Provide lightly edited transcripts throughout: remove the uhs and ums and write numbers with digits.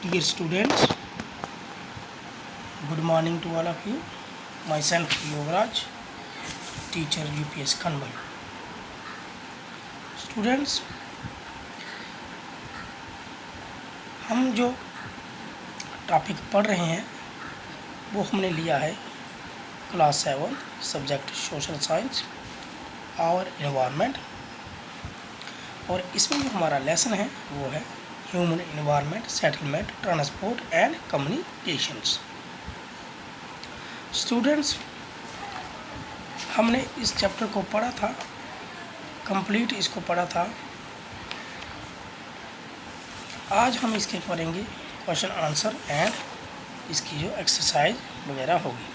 Dear students, good morning to all of you. Myself Yogaraj, teacher UPS Kanwal. Students, हम जो topic पढ़ रहे हैं वो हमने लिया है क्लास 7 सब्जेक्ट सोशल साइंस और एनवायरनमेंट, और इसमें जो हमारा लेसन है वो है human environment, settlement, transport and communications. Students, हमने इस चैप्टर को पढ़ा था, कंप्लीट इसको पढ़ा था। आज हम इसके पढ़ेंगे क्वेश्चन आंसर एंड इसकी जो एक्सरसाइज वगैरह होगी।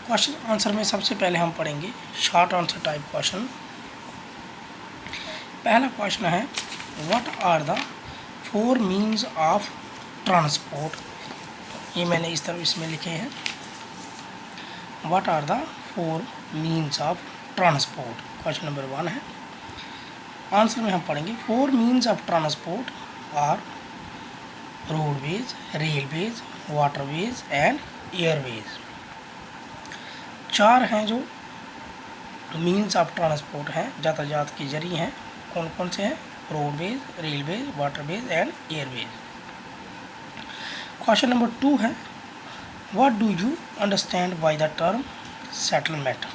क्वेश्चन आंसर में सबसे पहले हम पढ़ेंगे शॉर्ट आंसर टाइप क्वेश्चन। पहला क्वेश्चन है what are the 4 means of transport. ये मैंने इस तरह इसमें लिखे हैं, what are the 4 means of transport. Question number 1 है। आंसर में हम पढ़ेंगे 4 means of transport are roadways, railways, waterways and airways. 4 हैं जो मीन्स ऑफ ट्रांसपोर्ट हैं, यातायात के जरिए हैं। कौन कौन से हैं? Roadways, railways, waterways and Airways. Question number 2 है what do you understand by the term settlement.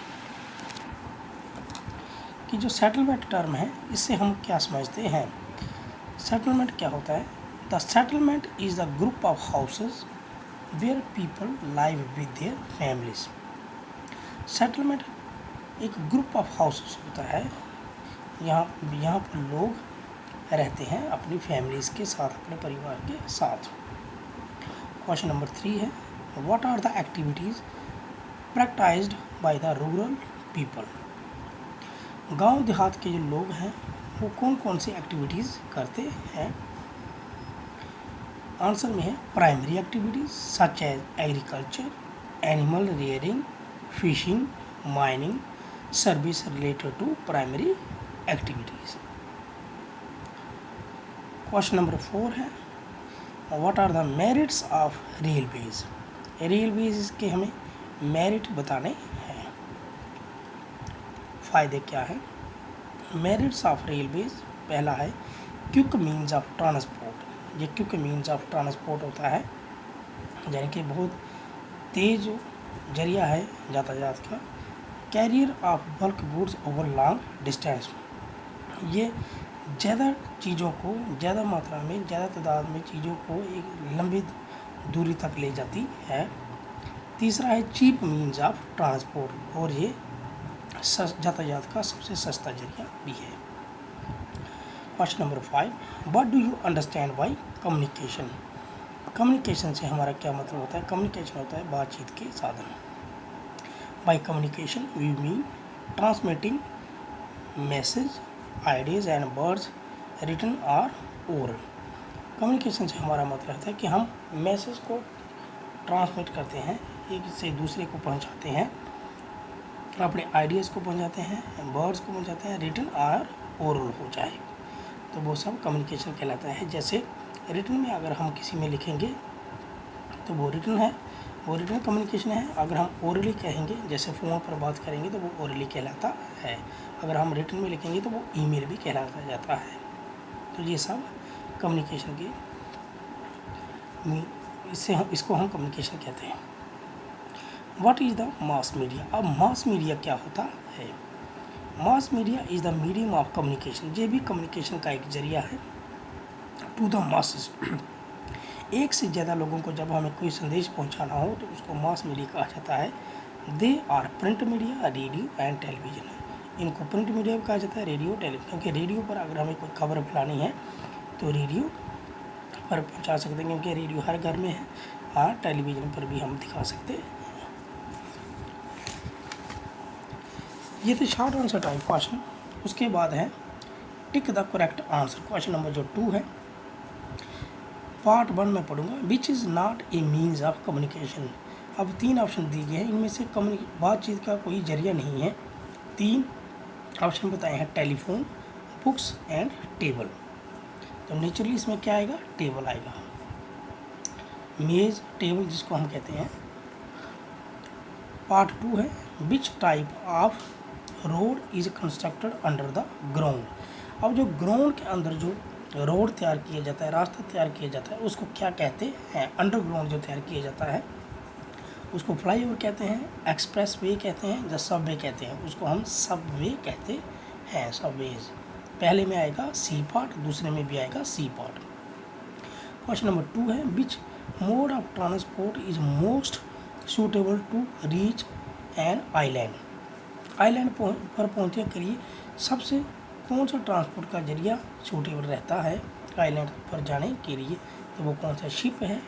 कि जो सेटलमेंट टर्म है इससे हम क्या समझते हैं? सेटलमेंट क्या होता है? The settlement is the group of houses where people live with their families. Settlement एक ग्रुप ऑफ हाउसेज होता है, यहाँ पर लोग रहते हैं अपनी फैमिलीज के साथ, अपने परिवार के साथ। क्वेश्चन नंबर 3 है what are the activities practised by the rural people. गांव देहात के जो लोग हैं वो कौन कौन सी एक्टिविटीज़ करते हैं? आंसर में है primary activities such as agriculture, animal rearing, fishing, mining, service related to primary activities. Question number 4 है what are the merits of railways. Railways के हमें मेरिट बताने हैं, फ़ायदे क्या हैं? मेरिट्स ऑफ रेलवेज पहला है क्विक मीन्स ऑफ ट्रांसपोर्ट। ये क्विक मीन्स ऑफ ट्रांसपोर्ट होता है यानी कि बहुत तेज़ जरिया है यातायात का। Carrier of bulk goods over long distance, ये ज़्यादा चीज़ों को, ज़्यादा मात्रा में, ज़्यादा तादाद में चीज़ों को एक लंबी दूरी तक ले जाती है। तीसरा है चीप मीन्स ऑफ ट्रांसपोर्ट, और ये यातायात का सबसे सस्ता जरिया भी है। Question number 5 what do you understand by communication. Communication से हमारा क्या मतलब होता है? कम्युनिकेशन होता है बातचीत के साधन। By communication we mean transmitting message, ideas and words written और ओरल। कम्युनिकेशन से हमारा मतलब होता है कि हम मैसेज को ट्रांसमिट करते हैं, एक से दूसरे को पहुंचाते हैं, अपने आइडियाज़ को पहुंचाते हैं, वर्ड्स को पहुंचाते हैं, रिटन और ओरल हो जाए तो वो सब कम्युनिकेशन कहलाता है। जैसे रिटन में अगर हम किसी में लिखेंगे तो वो रिटन है, वो रिटन कम्युनिकेशन है। अगर हम ओरली कहेंगे, जैसे फ़ोन पर बात करेंगे तो वो ओरली कहलाता है। अगर हम रिटन में लिखेंगे तो वो ईमेल भी कहलाता जाता है। तो ये सब कम्युनिकेशन के इसको हम कम्युनिकेशन कहते हैं। What is the mass media. अब मास मीडिया क्या होता है? Mass media is the medium of communication. ये भी कम्युनिकेशन का एक जरिया है टू द मासेस। एक से ज़्यादा लोगों को जब हमें कोई संदेश पहुंचाना हो तो उसको मास मीडिया कहा जाता है। They are print media, radio and television. इनको प्रिंट मीडिया भी कहा जाता है, रेडियो, टेलीविज़न, क्योंकि रेडियो पर अगर हमें कोई खबर फैलानी है तो रेडियो पर पहुंचा सकते हैं, क्योंकि रेडियो हर घर में है। हाँ, टेलीविज़न पर भी हम दिखा सकते हैं। ये तो शॉर्ट आंसर टाइप क्वेश्चन। उसके बाद है tick the correct answer. Question number जो 2 है पार्ट 1 में पढ़ूंगा which is not a means of communication. अब 3 ऑप्शन दिए गए हैं, इनमें से बातचीत का कोई जरिया नहीं है। 3 ऑप्शन बताए हैं टेलीफोन, बुक्स एंड टेबल। तो नेचुरली इसमें क्या आएगा, टेबल आएगा। मेज टेबल जिसको हम कहते हैं। पार्ट 2 है which type of road is constructed under the ground. अब जो ग्राउंड के अंदर जो रोड तैयार किया जाता है, रास्ता तैयार किया जाता है, उसको क्या कहते हैं? अंडरग्राउंड जो तैयार किया जाता है उसको फ्लाईओवर कहते हैं, एक्सप्रेस वे कहते हैं, या सबवे कहते हैं, उसको हम सबवे कहते हैं, सबवेज। पहले में आएगा सी पार्ट, दूसरे में भी आएगा सी पार्ट। क्वेश्चन नंबर 2 है which mode of transport is most suitable to reach an island. Island पर पहुँचने के लिए सबसे कौन सा ट्रांसपोर्ट का जरिया सूटेबल रहता है आइलैंड पर जाने के लिए? तो वो कौन सा, शिप है,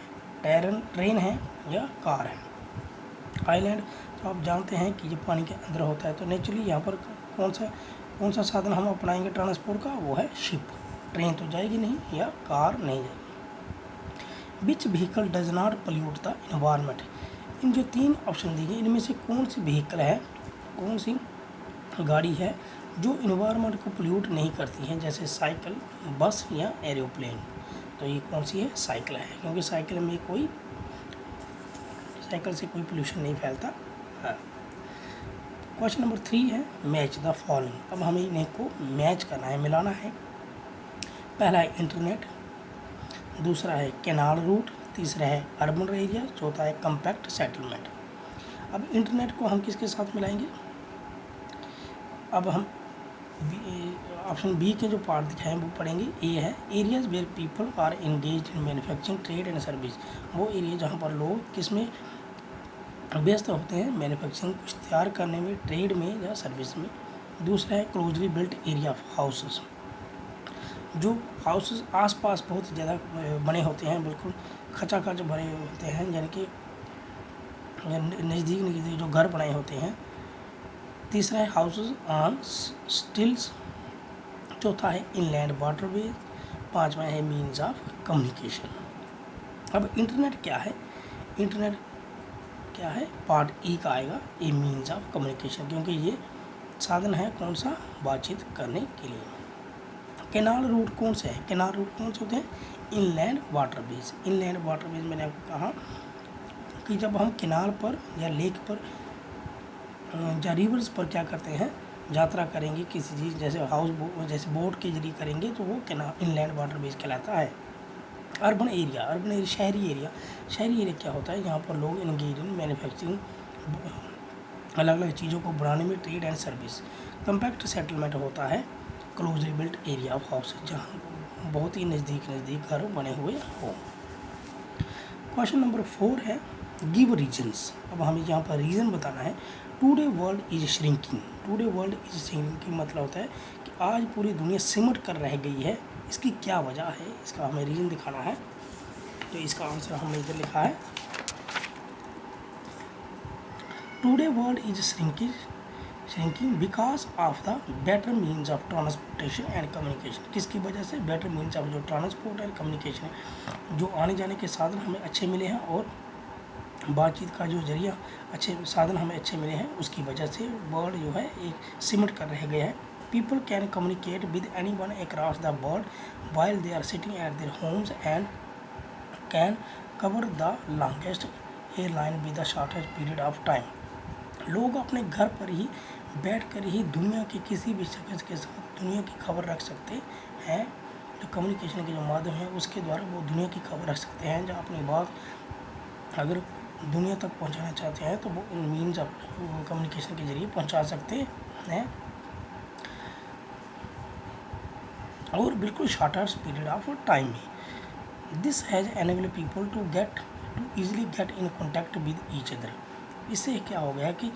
ट्रेन है, या कार है? आइलैंड तो आप जानते हैं कि ये पानी के अंदर होता है, तो नेचुरली यहाँ पर कौन सा साधन हम अपनाएंगे ट्रांसपोर्ट का? वो है शिप। ट्रेन तो जाएगी नहीं, या कार नहीं जाएगी। Which vehicle does not pollute the environment. इन जो 3 ऑप्शन दिए इनमें से कौन सी व्हीकल है, कौन सी गाड़ी है जो इन्वायरमेंट को पोल्यूट नहीं करती है, जैसे साइकिल, बस या एरोप्लेन? तो ये कौन सी है? साइकिल है, क्योंकि साइकिल से कोई पोल्यूशन नहीं फैलता है। क्वेश्चन नंबर 3 है मैच द फॉलोइंग। अब हमें इन्हें को मैच करना है, मिलाना है। पहला है इंटरनेट, दूसरा है कैनाल रूट, तीसरा है अर्बन एरिया, चौथा है कम्पैक्ट सेटलमेंट। अब इंटरनेट को हम किसके साथ मिलाएंगे? अब हम ऑप्शन बी के जो पार्ट दिखाए हैं वो पढ़ेंगे। ए है areas where people are engage in manufacturing, trade and service. वो एरिया जहाँ पर लोग किसमें व्यस्त होते हैं? मैन्युफैक्चरिंग, कुछ तैयार करने में, ट्रेड में या सर्विस में। दूसरा है closely built area of houses. जो हाउसेस आसपास बहुत ज़्यादा बने होते हैं, बिल्कुल खचाखच भरे होते हैं, यानी कि नज़दीक जो घर बनाए होते हैं। तीसरा है हाउसेस ऑन स्टिल्स। चौथा है इनलैंड वाटरवे। पांचवा है मीन्स ऑफ कम्युनिकेशन। अब इंटरनेट क्या है? इंटरनेट क्या है? पार्ट ई का आएगा, ए मीन्स ऑफ कम्युनिकेशन, क्योंकि ये साधन है कौन सा? बातचीत करने के लिए। कैनाल रूट कौन से हैं? कैनाल रूट कौन से होते हैं? Inland waterways. इनलैंड वाटरवेज मैंने आपको कहा कि जब हम कैनाल पर या लेक पर या रिवर्स पर क्या करते हैं, यात्रा करेंगे किसी चीज़, जैसे बोट के जरिए करेंगे, तो वो कैनाल इनलैंड वाटरवेज कहलाता है। अर्बन एरिया शहरी एरिया क्या होता है? यहाँ पर लोग एंगेज इन मैन्युफैक्चरिंग, अलग अलग चीज़ों को बनाने में, trade and service. Compact settlement होता है closely built area of house, जहाँ बहुत ही नज़दीक घर बने हुए हो। क्वेश्चन नंबर 4 है गिव रीजन्स। अब हमें यहाँ पर रीज़न बताना है। Today world is shrinking. Today world is shrinking मतलब होता है कि आज पूरी दुनिया सिमट कर रह गई है। इसकी क्या वजह है? इसका हमें रीज़न दिखाना है। तो इसका आंसर हमने इधर लिखा है, today world is shrinking because of the better means of transportation and communication. किसकी वजह से? बेटर मीन्स ऑफ जो ट्रांसपोर्ट एंड कम्युनिकेशन है, जो आने जाने के साधन हमें अच्छे मिले हैं और बातचीत का जो जरिया अच्छे साधन हमें अच्छे मिले हैं, उसकी वजह से वर्ल्ड जो है एक सिमट कर रह गया है। People can communicate with anyone across the world while they are sitting at their homes and can cover the longest airline with the shortest period of time. लोग अपने घर पर ही बैठकर ही दुनिया के किसी भी शख्स के साथ दुनिया की खबर रख सकते हैं। जो कम्युनिकेशन के जो माध्यम है उसके द्वारा वो दुनिया की खबर रख सकते हैं। जब अपनी बात अगर दुनिया तक पहुंचाना चाहते हैं तो वो इन मीन्स ऑफ कम्युनिकेशन के जरिए पहुंचा सकते हैं, और बिल्कुल शॉर्टेस्ट पीरियड ऑफ टाइम में। This has enabled people to easily get in contact with each other. इससे क्या हो गया कि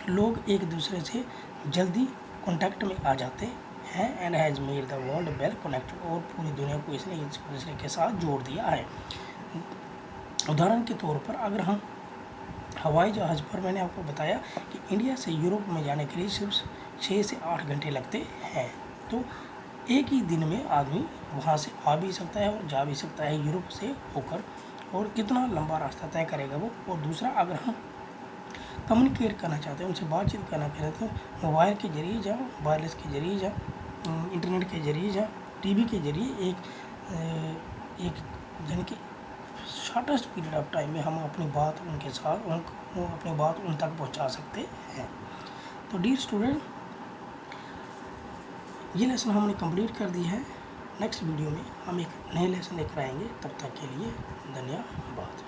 लोग एक दूसरे से जल्दी कॉन्टैक्ट में आ जाते हैं। And has made the world well connected, और पूरी दुनिया को इसने एक दूसरे के साथ जोड़ दिया है। उदाहरण के तौर पर अगर हम हवाई जहाज़ पर, मैंने आपको बताया कि इंडिया से यूरोप में जाने के लिए सिर्फ 6 से 8 घंटे लगते हैं, तो एक ही दिन में आदमी वहाँ से आ भी सकता है और जा भी सकता है यूरोप से होकर, और कितना लंबा रास्ता तय करेगा वो। और दूसरा, अगर हम कम्युनिकेट करना चाहते हैं, उनसे बातचीत करना चाहते हैं, तो मोबाइल के जरिए जाओ, वायरलेस के जरिए जाओ, इंटरनेट के जरिए जाओ, टीवी के ज़रिए एक यानी कि शॉर्टेस्ट पीरियड ऑफ टाइम में हम अपनी बात उनके साथ अपनी बात उन तक पहुंचा सकते हैं। तो डियर स्टूडेंट, ये लेसन हमने कंप्लीट कर दी है। नेक्स्ट वीडियो में हम एक नए लेसन लेकर आएंगे। तब तक के लिए धन्यवाद।